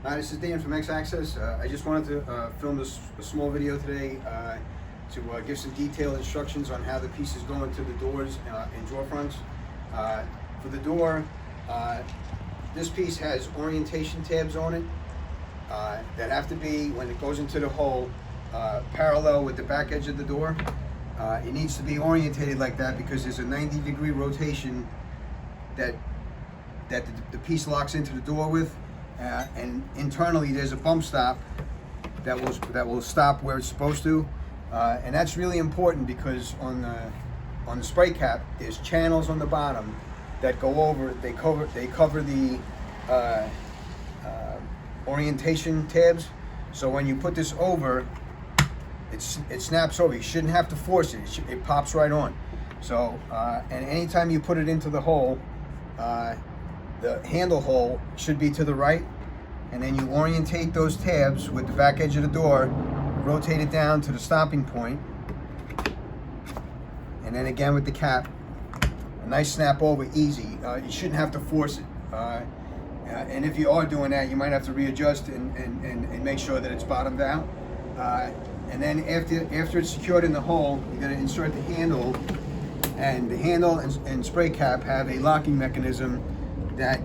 Hi, this is Dan from X Access. I just wanted to film a small video today to give some detailed instructions on how the pieces go into the doors and drawer fronts. For the door, this piece has orientation tabs on it that have to be, when it goes into the hole, parallel with the back edge of the door. It needs to be orientated like that because there's a 90-degree rotation that the piece locks into the door with. And internally there's a bump stop that will stop where it's supposed to, and that's really important because on the spray cap there's channels on the bottom that go over. They cover the orientation tabs. So when you put this over, it snaps over. You shouldn't have to force it. It pops right on. So and anytime you put it into the hole, the handle hole should be to the right, and then you orientate those tabs with the back edge of the door, rotate it down to the stopping point, and then again with the cap, a nice snap over, easy. You shouldn't have to force it. And if you are doing that, you might have to readjust and make sure that it's bottomed out. And then after it's secured in the hole, you're going to insert the handle, and the handle and spray cap have a locking mechanism that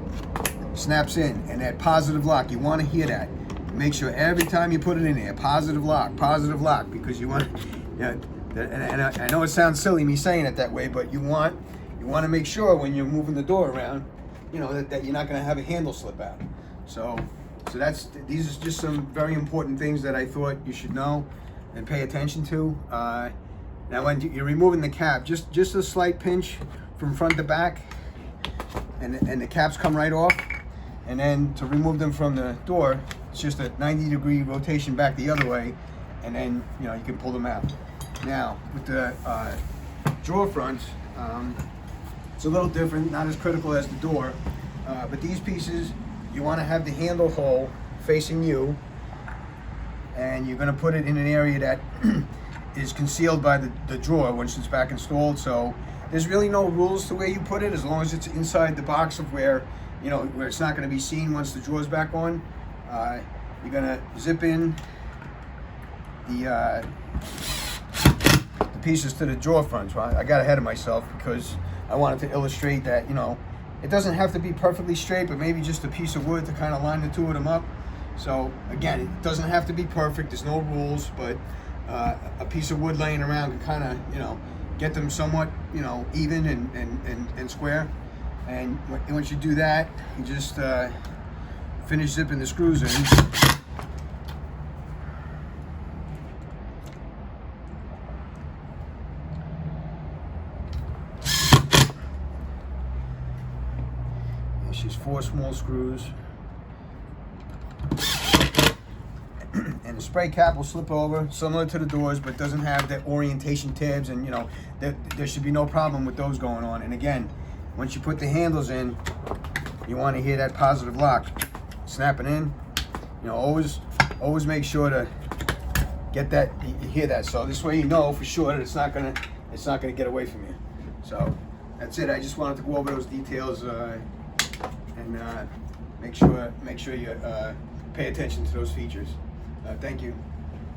snaps in, and that positive lock, you want to hear that. Make sure every time you put it in there, positive lock, because you want, and I know it sounds silly me saying it that way, but you want to make sure when you're moving the door around, that you're not going to have a handle slip out. So these are just some very important things that I thought you should know and pay attention to. Now when you're removing the cap, just a slight pinch from front to back, and the caps come right off. And then to remove them from the door, it's just a 90-degree rotation back the other way, and then you can pull them out. Now with the drawer fronts, it's a little different, not as critical as the door, but these pieces, you want to have the handle hole facing you, and you're going to put it in an area that is concealed by the drawer once it's back installed. So there's really no rules to where you put it, as long as it's inside the box of where it's not going to be seen once the drawer's back on. You're going to zip in the pieces to the drawer fronts. Right? I got ahead of myself because I wanted to illustrate that it doesn't have to be perfectly straight, but maybe just a piece of wood to kind of line the two of them up. So again, it doesn't have to be perfect. There's no rules, but a piece of wood laying around can kind of get them somewhat even and square. And once you do that, you just finish zipping the screws in. It's just 4 small screws. And the spray cap will slip over, similar to the doors, but doesn't have the orientation tabs, and there should be no problem with those going on. And again, once you put the handles in, you want to hear that positive lock snapping in. Always make sure to get that, you hear that, so this way you know for sure that it's not gonna get away from you. So that's it. I just wanted to go over those details and make sure you pay attention to those features. Thank you.